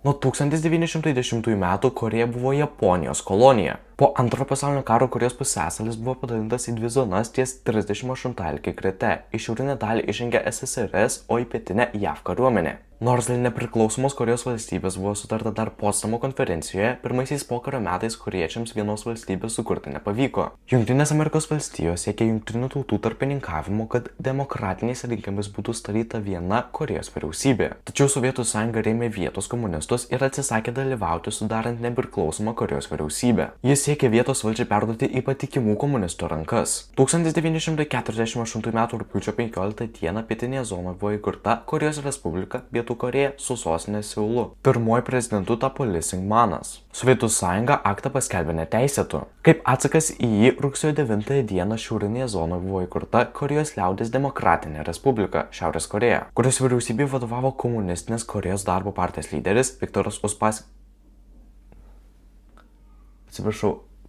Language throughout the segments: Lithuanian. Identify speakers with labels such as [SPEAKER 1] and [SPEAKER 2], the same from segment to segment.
[SPEAKER 1] Nuo 1910 metų Korėja buvo Japonijos kolonija. Po Antrojo pasaulinio karo Korėjos pusiasalis buvo padalintas į dvi zonas ties 38 krete. Į šiaurinę dalį įžengė SSRS, o į pietinę JAV kariuomenė. Nors dėl nepriklausomos Korėjos valstybės buvo sutarta dar Potsdamo konferencijoje, pirmaisiais pokario metais korėjiečiams vienos valstybės sukurti nepavyko. Jungtinės Amerikos valstijos siekė jungtinių tautų tarpininkavimo, kad demokratiniais rinkimais būtų sudaryta viena Korėjos vyriausybė. Tačiau Sovietų sąjunga rėmė vietos komunistus ir atsisakė dalyvauti sudarant nepriklausomą Korėjos vyriausybę. Jis siekė vietos valdžią perduoti į patikimų komunistų rankas. 1948 m. rugpjūčio 15 d. pietinėje zonoje buvo įkurta Korėjos Respublika Pietų Korėja su sostinė Seulu. Pirmuoju prezidentu tapo Lee Sing-manas. Sovietų sąjunga aktą paskelbė neteisėtu. Kaip atsakas į jį, rugsėjo 9 d. šiaurinėje zonoje buvo įkurta Korėjos liaudies demokratinė respublika Šiaurės Korėja, kurios vyriausybei vadovavo komunistinės Korėjos darbo partijos lyderis Viktoras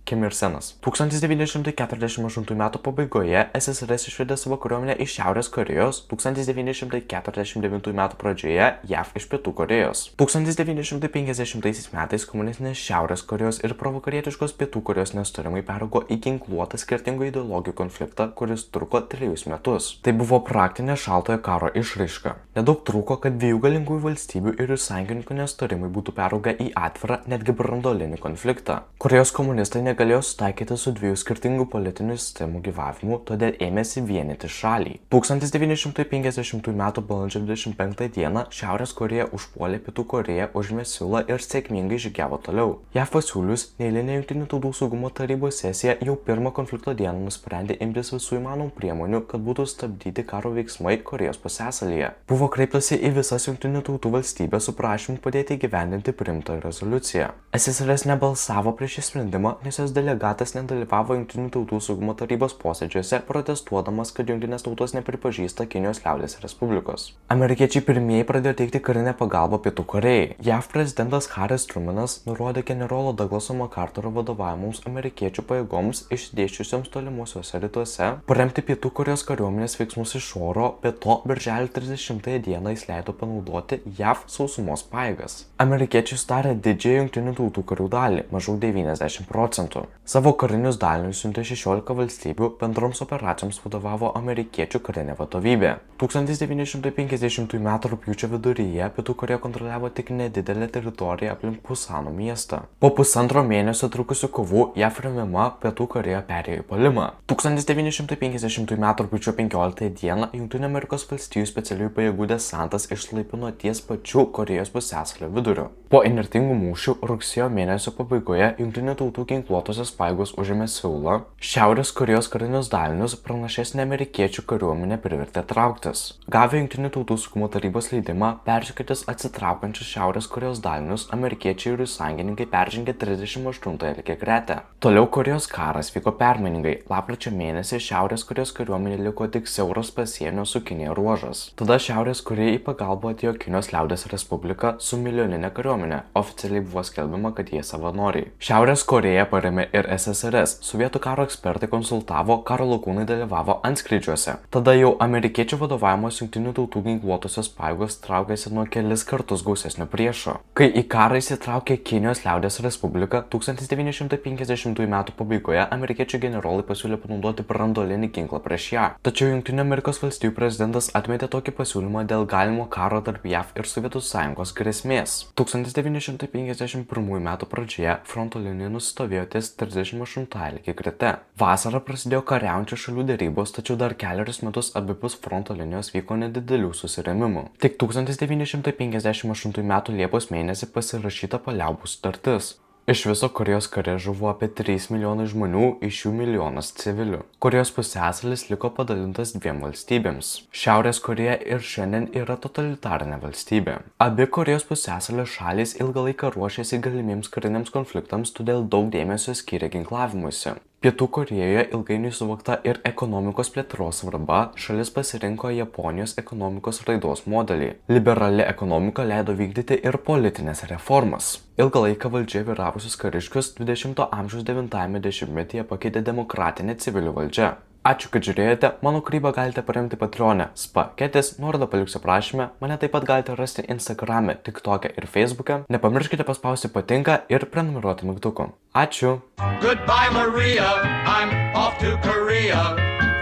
[SPEAKER 1] Kim Ir-senas. 1948 m. pabaigoje SSRS išvedė savo kariuomenę iš Šiaurės Korėjos, 1949 m. pradžioje JAV iš Pietų Korėjos. 1950 m. komunistinės Šiaurės Korėjos ir provakarietiškos Pietų Korėjos nesutarimai peraugo į ginkluotą skirtingų ideologijų konfliktą, kuris truko 3 metus. Tai buvo praktinė šaltojo karo išraiška. Nedaug trūko, kad dviejų galingųjų valstybių ir jų sąjungininkų nesutarimai būtų peraugę į atvirą, netgi branduolinį konfliktą. Korėjos komunistai negalėjo sutaikyti su dviejų skirtingų politinių sistemų gyvavimu, todėl ėmėsi vienyti šalį. 1950 m. balandžio 25 d. Šiaurės Korėja užpuolė Pietų Korėją, užėmė Seulą ir sėkmingai žygiavo toliau. JAV pasiūlius neeilinę Jungtinių tautų saugumo tarybos sesiją jau pirmą konflikto dieną nusprendė imtis visų įmanomų priemonių, kad būtų stabdyti karo veiksmai Korėjos pusiasalyje. Buvo kreiptasi į visas Jungtinių tautų valstybės su prašymu padėti įgyvendinti priimtą rezoliuciją. SSRS nebalsavo prieš šį sprendimą, nes jos delegatas nedalyvavo Jungtinių tautų saugumo tarybos posėdžiuose, protestuodamas, kad Jungtinės tautos nepripažįsta Kinijos liaudies respublikos. Amerikiečiai pirmieji pradėjo teikti karinę pagalbą Pietų Korėjai. JAV prezidentas Haris Trumanas nurodė generolo Douglaso MacArthuro vadovavimoms amerikiečių pajėgoms išsidėsčiusioms tolimuosiuose rytuose paremti Pietų Korėjos kariuomenės veiksmus iš oro, be to birželio 30 d. jis leido panaudoti JAV sausumos pajėgas. Amerikiečiai sudarė didžiąją Jungtinių tautų karių dalį, maždaug 90%. Savo karinius dalinius siuntė 16 valstybių, bendroms operacijoms vadovavo amerikiečių karinė vadovybė. 1950 m. rugpjūčio viduryje Pietų Korėja kontroliavo tik nedidelę teritoriją aplink Pusano miestą. Po pusantro mėnesio trukusių kovų JAV remiama Pietų Korėja perėjo į puolimą. 1950 m. rugpjūčio 15 d. Jungtinių Amerikos valstijų specialiųjų pajėgų desantas išlaipino ties pačiu Korėjos pusiasalio viduriu. Po įnirtingų mūšių rugsėjo mėnesio pabaigoje Jungtinių tautų ginkluotosios pajėgos užėmė Seulą. Šiaurės Korėjos karinius dalinius pranašesnė amerikiečių kariuomenė privertė trauktis. Gavę Jungtinių tautų saugumo tarybos leidimą persekioti atsitraukiančius Šiaurės Korėjos dalinius, amerikiečiai ir jų sąjungininkai peržengė 38 lygiagretę. Toliau Korėjos karas vyko permainingai. Lapkričio mėnesį Šiaurės Korėjos kariuomenė liko tik siauras pasienio su Kinija ruožas. Tada Šiaurės Korėjai į pagalbą atėjo Kinijos liaudies respublika su milijoninė kariuomenė. Oficialiai buvo skelbiama, kad jie savanoriai. Šiaurės Korėja parėmė ir SSRS. Sovietų karo ekspertai konsultavo, karo lakūnai dalyvavo antskrydžiuose. Tada jau amerikiečių vadovaujamos Jungtinių tautų ginkluotosios pajėgos traukėsi nuo kelis kartus gausesnio priešo. Kai į karą įsitraukė Kinijos liaudies respublika, 1950 m. pabaigoje amerikiečių generolai pasiūlė panaudoti branduolinį ginklą prieš ją. Tačiau Jungtinių Amerikos valstijų prezidentas atmetė tokį pasiūlymą dėl galimo karo tarp JAV ir Sovietų sąjungos grėsmės. 1951 m. pradžioje fronto linija nusistovėjo ties 38 lygiagrete. Vasarą prasidėjo kariaujančių šalių derybos, tačiau dar kelerius metus abipus fronto linijos vyko nedidelių susirėmimų. Tik 1958 m. Liepos mėnesį pasirašyta paliaubų sutartis. Iš viso Korėjos kare žuvo apie 3 milijonai žmonių, iš jų milijonas civilių. Korėjos pusiasalis liko padalintas dviem valstybėms. Šiaurės Korėja ir šiandien yra totalitarinė valstybė. Abi Korėjos pusiasalio šalys ilgą laiką ruošėsi galimiems kariniams konfliktams, todėl daug dėmesio skyrė ginklavimuisi. Pietų Korėjoje ilgainiui suvokta ir ekonomikos plėtros svarba, šalis pasirinko Japonijos ekonomikos raidos modelį. Liberali ekonomika leido vykdyti ir politinės reformas. Ilgą laiką valdžia vyravusius kariškius 20-ojo amžiaus 9-ame dešimtmetyje pakeitė demokratinė civilių valdžia. Ačiū, kad žiūrėjote, mano kūrybą galite paremti Patreon'e, Spaketis, nuorodą paliksiu aprašyme, mane taip pat galite rasti Instagram'e, TikTok'e ir Facebook'e, nepamirškite paspausti patinka ir prenumeruoti mygtuku. Ačiū.
[SPEAKER 2] Goodbye, Maria, I'm off to Korea,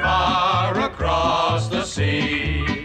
[SPEAKER 2] far across the sea.